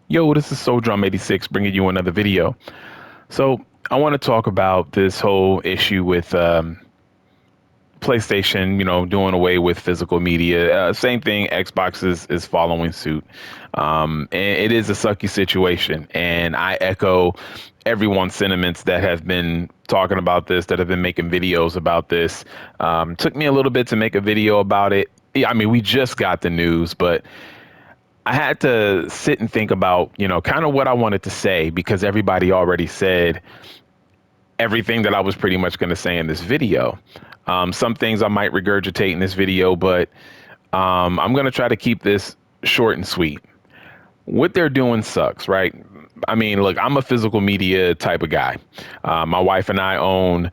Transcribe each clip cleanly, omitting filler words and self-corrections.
Yo, this is SoulDrum86 bringing you another video. So I want to talk about this whole issue with PlayStation, doing away with physical media. Same thing, Xbox is following suit. And it is a sucky situation. And I echo everyone's sentiments that have been talking about this, that have been making videos about this. Took me a little bit to make a video about it. Yeah, I mean, we just got the news, but I had to sit and think about, kind of what I wanted to say because everybody already said everything that I was pretty much going to say in this video. Some things I might regurgitate in this video, but I'm going to try to keep this short and sweet. What they're doing sucks, right? I mean, look, I'm a physical media type of guy. My wife and I own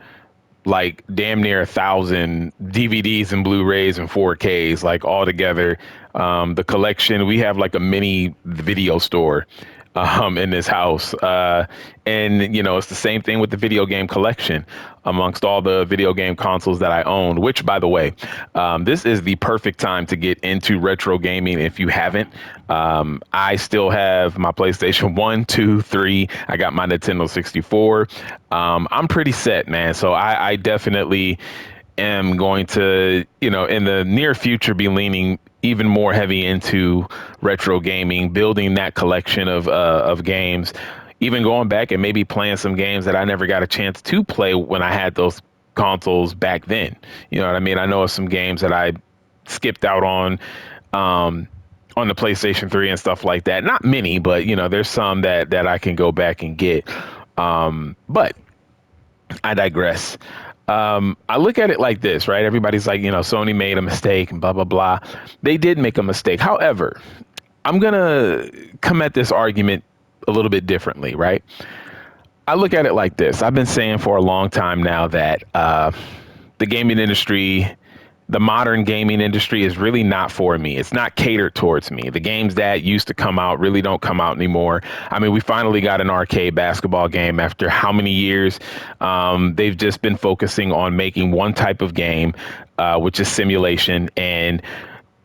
like damn near 1,000 DVDs and Blu-rays and 4Ks, like all together. The collection, we have like a mini video store in this house. And, it's the same thing with the video game collection amongst all the video game consoles that I own, which, by the way, this is the perfect time to get into retro gaming if you haven't. I still have my PlayStation 1, 2, 3. I got my Nintendo 64. I'm pretty set, man. So I definitely am going to, in the near future, be leaning even more heavy into retro gaming, building that collection of games, even going back and maybe playing some games that I never got a chance to play when I had those consoles back then. You know what I mean? I know of some games that I skipped out on the PlayStation 3 and stuff like that. Not many, but there's some that I can go back and get. But I digress. I look at it like this, right? Everybody's like, Sony made a mistake and blah, blah, blah. They did make a mistake. However, I'm going to come at this argument a little bit differently, right? I look at it like this. I've been saying for a long time now that the gaming industry, the modern gaming industry is really not for me. It's not catered towards me. The games that used to come out really don't come out anymore. I mean, we finally got an arcade basketball game after how many years? They've just been focusing on making one type of game, which is simulation. And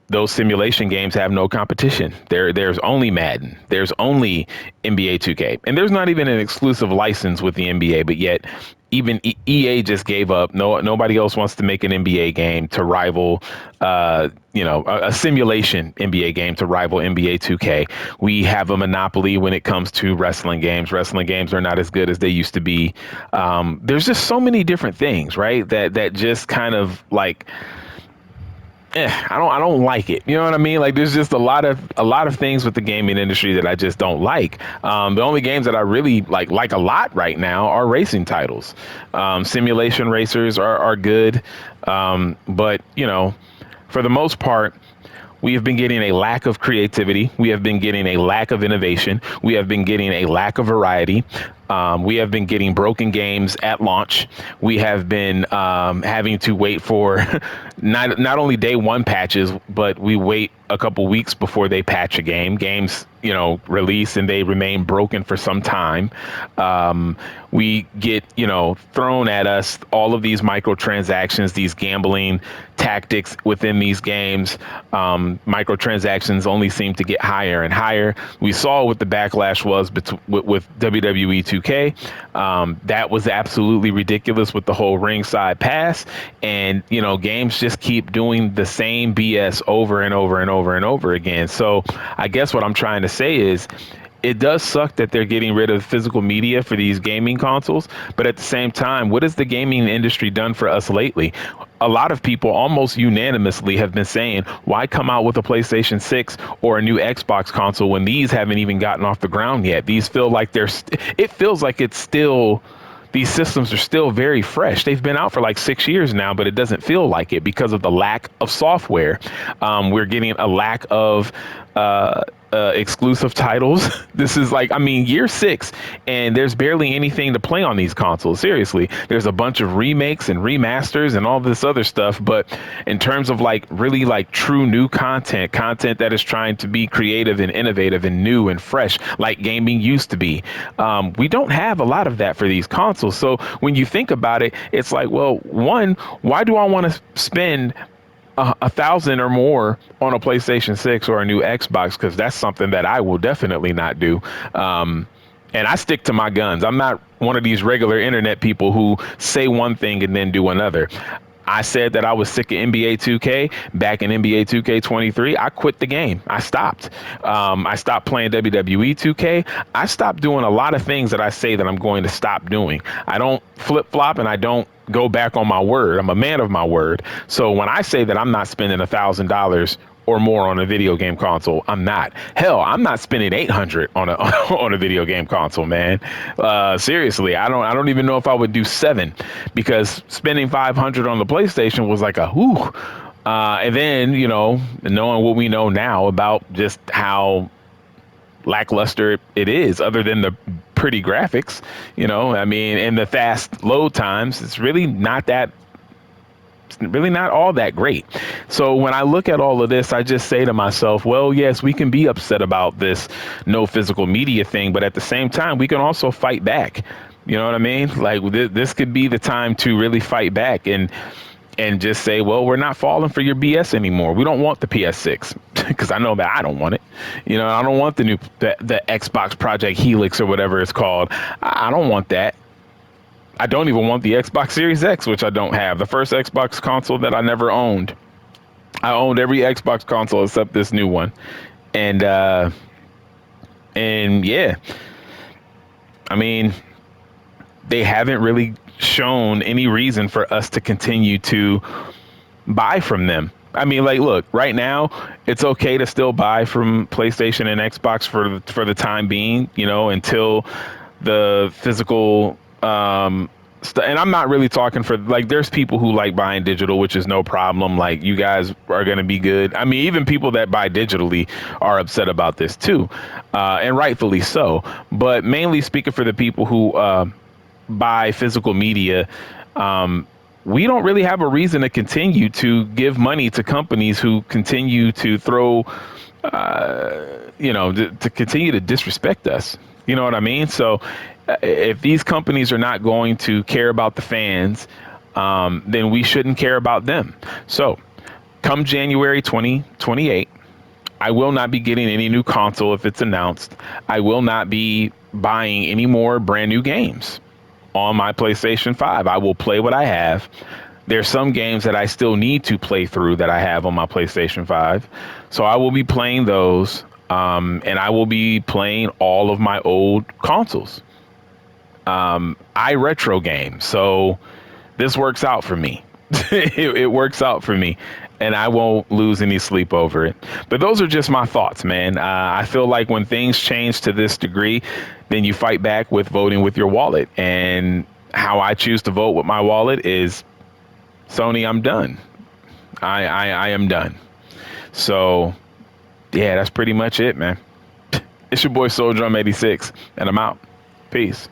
those simulation games have no competition. There's only Madden. There's only NBA 2K. And there's not even an exclusive license with the NBA, but yet even EA just gave up. Nobody else wants to make an NBA game to rival, a simulation NBA game to rival NBA 2K. We have a monopoly when it comes to wrestling games. Wrestling games are not as good as they used to be. There's just so many different things, right? That just kind of like, I don't like it. You know what I mean? Like there's just a lot of things with the gaming industry that I just don't like. The only games that I really like a lot right now are racing titles. Simulation racers are good. But for the most part, we have been getting a lack of creativity. We have been getting a lack of innovation. We have been getting a lack of variety. We have been getting broken games at launch. We have been having to wait for not only day one patches, but we wait a couple weeks before they patch a game. Games, release and they remain broken for some time. We get, thrown at us all of these microtransactions, these gambling tactics within these games. Microtransactions only seem to get higher and higher. We saw what the backlash was with WWE 2K. That was absolutely ridiculous with the whole ringside pass. And, games just keep doing the same BS over and over and over and over again. So I guess what I'm trying to say is it does suck that they're getting rid of physical media for these gaming consoles. But at the same time, what has the gaming industry done for us lately? A lot of people almost unanimously have been saying, why come out with a PlayStation 6 or a new Xbox console when these haven't even gotten off the ground yet? These feel like it feels like it's still, these systems are still very fresh. They've been out for like 6 years now, but it doesn't feel like it because of the lack of software. We're getting a lack of exclusive titles. This is like, year 6, and there's barely anything to play on these consoles. Seriously, there's a bunch of remakes and remasters and all this other stuff. But in terms of like really like true new content that is trying to be creative and innovative and new and fresh, like gaming used to be, we don't have a lot of that for these consoles. So when you think about it, it's like, well, one, why do I want to spend 1,000 or more on a PlayStation 6 or a new Xbox, because that's something that I will definitely not do. And I stick to my guns. I'm not one of these regular internet people who say one thing and then do another. I said that I was sick of NBA 2K back in NBA 2K23. I quit the game. I stopped. I stopped playing WWE 2K. I stopped doing a lot of things that I say that I'm going to stop doing. I don't flip flop and I don't go back on my word. I'm a man of my word. So when I say that I'm not spending $1,000 or more on a video game console, I'm not. Hell, I'm not spending 800 on a on a video game console, man. Seriously, I don't even know if I would do 7, because spending 500 on the PlayStation was like a whoo. And then, knowing what we know now about just how lackluster it is, other than the pretty graphics, I mean, and the fast load times, it's really not all that great. So when I look at all of this, I just say to myself, well, yes, we can be upset about this no physical media thing, but at the same time, we can also fight back. You know what I mean? Like this could be the time to really fight back and just say, well, we're not falling for your BS anymore. We don't want the PS6, because I know that I don't want it. I don't want the Xbox Project Helix or whatever it's called. I don't want that. I don't even want the Xbox Series X, which I don't have. The first Xbox console that I never owned. I owned every Xbox console except this new one. And yeah, I mean, they haven't really shown any reason for us to continue to buy from them. I mean, like, look, right now, it's okay to still buy from PlayStation and Xbox for the time being, until the physical and I'm not really talking for, like, there's people who like buying digital, which is no problem. Like, you guys are going to be good. I mean, even people that buy digitally are upset about this too, and rightfully so. But mainly speaking for the people who buy physical media, we don't really have a reason to continue to give money to companies who continue to throw, to continue to disrespect us. You know what I mean? So if these companies are not going to care about the fans, then we shouldn't care about them. So come January 2028, I will not be getting any new console if it's announced. I will not be buying any more brand new games on my PlayStation 5. I will play what I have. There's some games that I still need to play through that I have on my PlayStation 5. So I will be playing those, and I will be playing all of my old consoles. I retro game, so this works out for me. It works out for me, and I won't lose any sleep over it. But those are just my thoughts, man. I feel like when things change to this degree, then you fight back with voting with your wallet. And how I choose to vote with my wallet is, Sony, I'm done. I am done. So yeah, that's pretty much it, man. It's your boy Soul Drum 86, and I'm out. Peace.